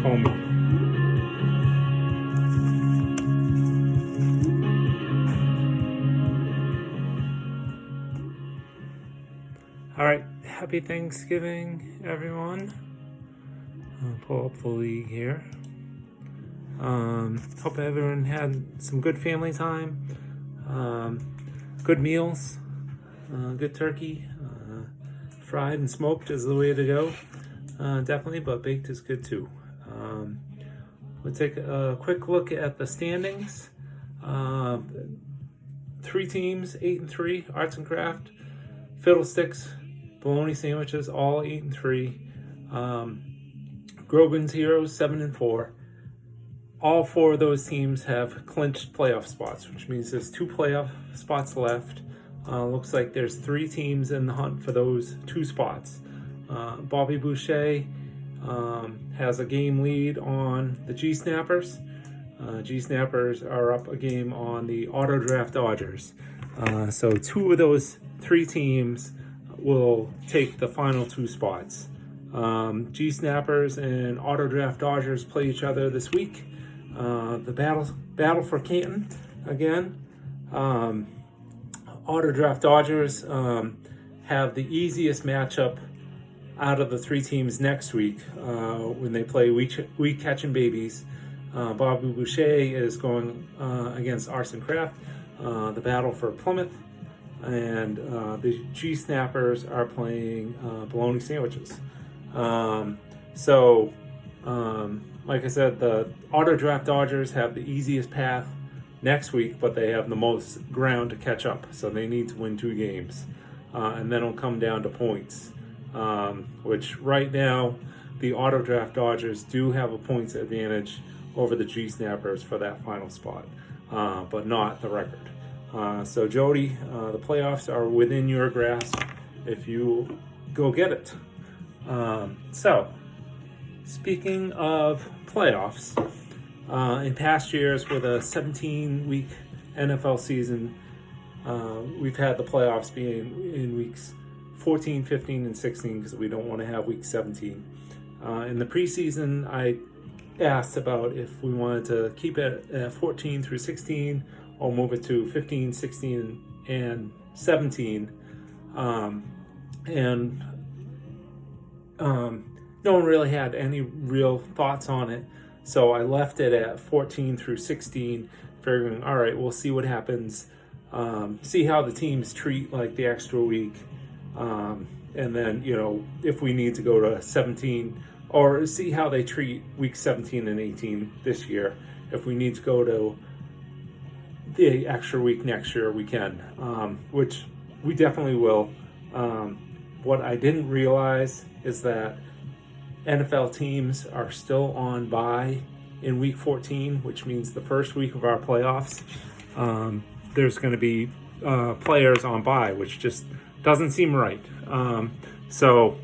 foamy. All right, happy Thanksgiving, everyone. I'll pull up the league here. Hope everyone had some good family time, good meals, good turkey. Fried and smoked is the way to go, definitely, but baked is good too. We'll take a quick look at the standings. 3 teams, 8-3, Arts and Craft, Fiddlesticks, Bologna Sandwiches, all 8-3. Grogan's Heroes, 7-4. All 4 of those teams have clinched playoff spots, which means there's 2 playoff spots left. Looks like there's 3 teams in the hunt for those 2 spots. Bobby Boucher has a game lead on the G-Snappers. G-Snappers are up a game on the Auto Draft Dodgers. So 2 of those 3 teams will take the final 2 spots. G-Snappers and Auto Draft Dodgers play each other this week. The battle for Canton again. Auto Draft Dodgers have the easiest matchup out of the 3 teams next week when they play RYHIYCHM Babies. Bobby Boucher is going against Arts and Craft, the battle for Plymouth, and the G-Snappers are playing Bologna Sandwiches. Like I said, the Auto Draft Dodgers have the easiest path next week, but they have the most ground to catch up, so they need to win 2 games. And then it'll come down to points, which right now the Auto Draft Dodgers do have a points advantage over the G-Snappers for that final spot, but not the record. So Jody, the playoffs are within your grasp if you go get it. So speaking of playoffs, in past years with a 17-week NFL season, we've had the playoffs being in weeks 14, 15, and 16 because we don't want to have week 17. In the preseason, I asked about if we wanted to keep it at 14 through 16 or move it to 15, 16, and 17. No one really had any real thoughts on it, so I left it at 14 through 16, figuring, all right, we'll see what happens, see how the teams treat like the extra week, and then, if we need to go to 17, or see how they treat week 17 and 18 this year. If we need to go to the extra week next year, we can, which we definitely will. What I didn't realize is that NFL teams are still on bye in week 14, which means the first week of our playoffs, there's going to be players on bye, which just doesn't seem right. So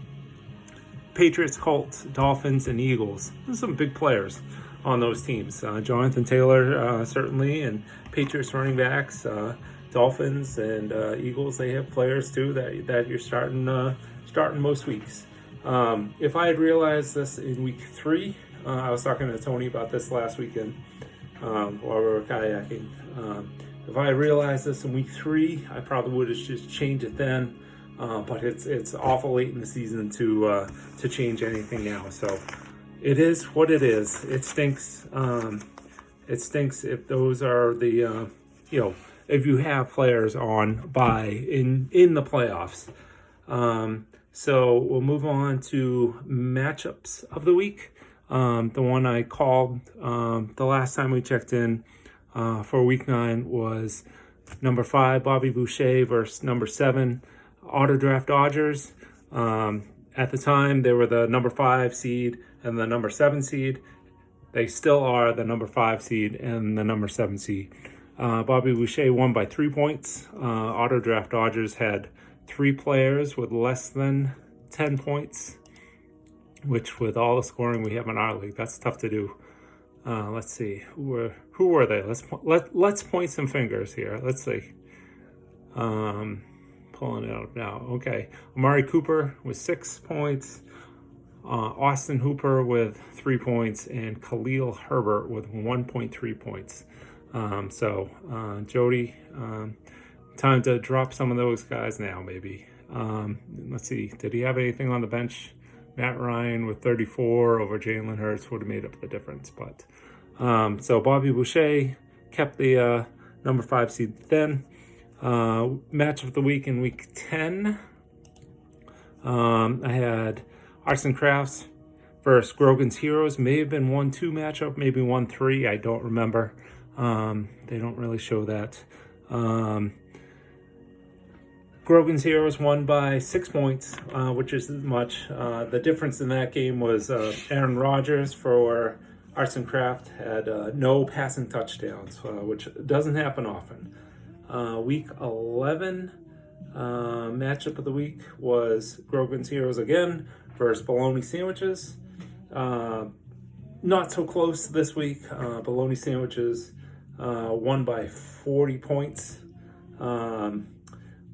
Patriots, Colts, Dolphins, and Eagles, there's some big players on those teams. Jonathan Taylor, certainly, and Patriots running backs, Dolphins and Eagles, they have players too that you're starting most weeks. If I had realized this in week 3, I was talking to Tony about this last weekend while we were kayaking. If I had realized this in week 3, I probably would have just changed it then. But it's awful late in the season to change anything now. So it is what it is. It stinks. It stinks if those are the if you have players on bye in the playoffs. So we'll move on to matchups of the week. The one I called the last time we checked in for week 9 was number 5 Bobby Boucher versus number 7 Auto Draft Dodgers. At the time, they were the number 5 seed and the number 7 seed. They still are the number 5 seed and the number 7 seed. Bobby Boucher won by 3 points. Auto Draft Dodgers had 3 players with less than 10 points, which with all the scoring we have in our league, that's tough to do. Let's see, who were they? Let's point some fingers here. Let's see. Pulling it out now. Okay, Amari Cooper with 6 points. Austin Hooper with 3 points, and Khalil Herbert with 1.3 points. Jody, time to drop some of those guys now, maybe. Let's see, did he have anything on the bench? Matt Ryan with 34 over Jalen Hurts would have made up the difference. But so Bobby Boucher kept the number 5 seed then. Match of the week in week 10. I had Arts and Crafts versus Grogan's Heroes. May have been 1-2 matchup, maybe 1-3. I don't remember. They don't really show that. Grogan's Heroes won by 6 points, which isn't much. The difference in that game was Aaron Rodgers for Arts and Craft had no passing touchdowns, which doesn't happen often. Week 11 matchup of the week was Grogan's Heroes again versus Bologna Sandwiches. Not so close this week. Bologna Sandwiches won by 40 points.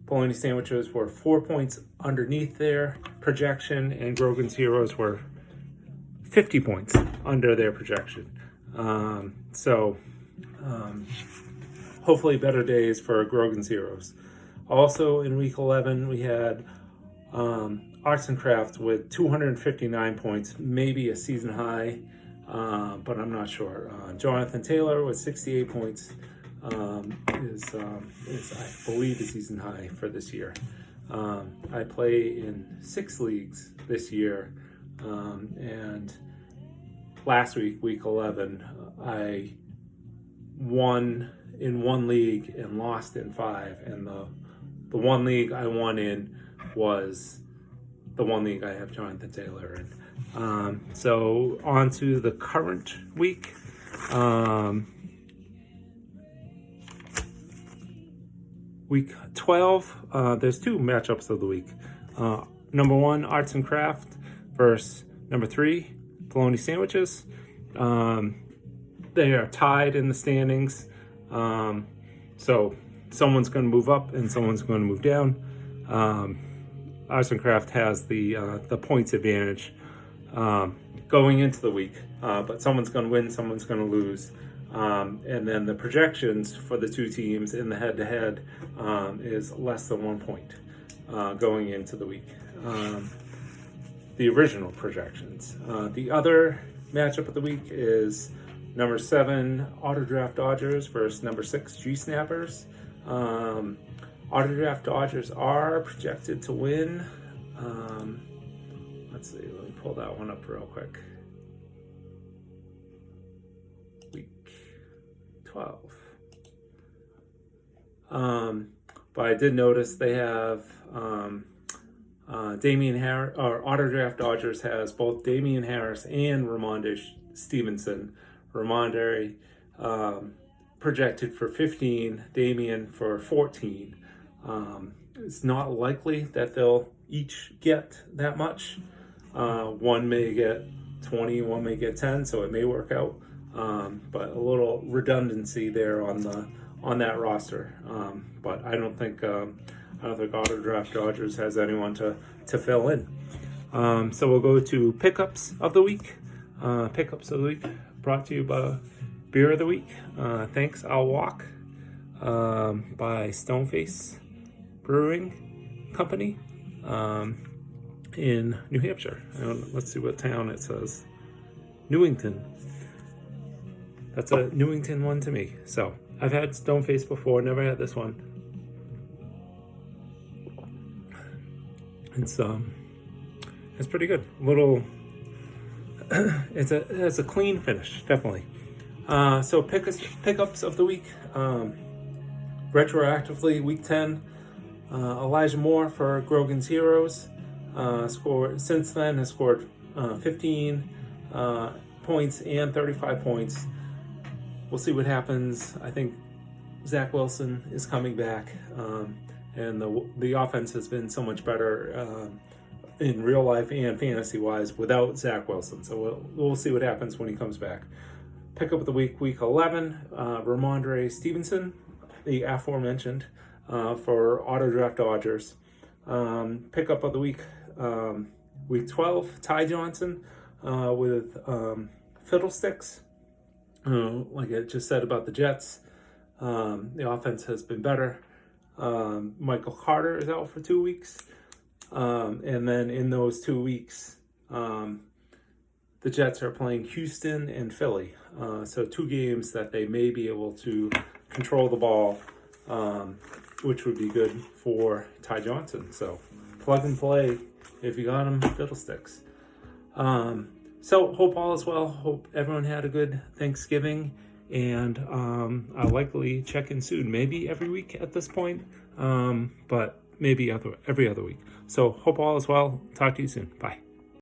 Bologna Sandwiches were 4 points underneath their projection, and Grogan's Heroes were 50 points under their projection. Hopefully better days for Grogan's Heroes. Also in week 11, we had Arts and Crafts with 259 points, maybe a season high, but I'm not sure. Jonathan Taylor with 68 points is I believe a season high for this year. I play in 6 leagues this year, and last week, week 11, I won in 1 league and lost in 5, and the 1 league I won in was the 1 league I have Jonathan Taylor in. So on to the current week. Week 12, there's 2 matchups of the week. Number 1, Arts and Craft versus number 3, Bologna Sandwiches. They are tied in the standings. So someone's going to move up and someone's going to move down. Arts and Craft has the points advantage going into the week, but someone's going to win, someone's going to lose. And then the projections for the 2 teams in the head-to-head is less than 1 point going into the week. The original projections. The other matchup of the week is number 7 Autodraft Dodgers versus number 6 G Snappers. Autodraft Dodgers are projected to win. Let's see, let me pull that one up real quick. Week 12. But I did notice they have Damian Harris, or Autodraft Dodgers has both Damian Harris and Ramondre Stevenson. Ramondre projected for 15, Damian for 14. It's not likely that they'll each get that much. One may get 20, one may get 10, so it may work out. But a little redundancy there on that roster. But I don't think Autodraft Dodgers has anyone to fill in. So we'll go to pickups of the week. Pickups of the week brought to you by Beer of the Week. Thanks, I'll Walk by Stoneface Brewing Company in New Hampshire. Let's see what town it says. Newington. That's a Newington one to me. So I've had Stoneface before, never had this one. It's pretty good. It's a clean finish, definitely. So pickups of the week. Retroactively, week 10, Elijah Moore for Grogan's Heroes. Since then has scored 15 points and 35 points. We'll see what happens. I think Zach Wilson is coming back, and the offense has been so much better in real life and fantasy wise without Zach Wilson. So we'll see what happens when he comes back. Pickup of the week, week 11, Ramondre Stevenson, the aforementioned, for Autodraft Dodgers. Pickup of the week, Week 12, Ty Johnson with Fiddlesticks. Like I just said about the Jets, the offense has been better. Michael Carter is out for 2 weeks. And then in those 2 weeks, the Jets are playing Houston and Philly. So 2 games that they may be able to control the ball, which would be good for Ty Johnson. So plug and play if you got him, Fiddlesticks. So hope all is well. Hope everyone had a good Thanksgiving. And I'll likely check in soon. Maybe every week at this point, but maybe every other week. So hope all is well. Talk to you soon. Bye.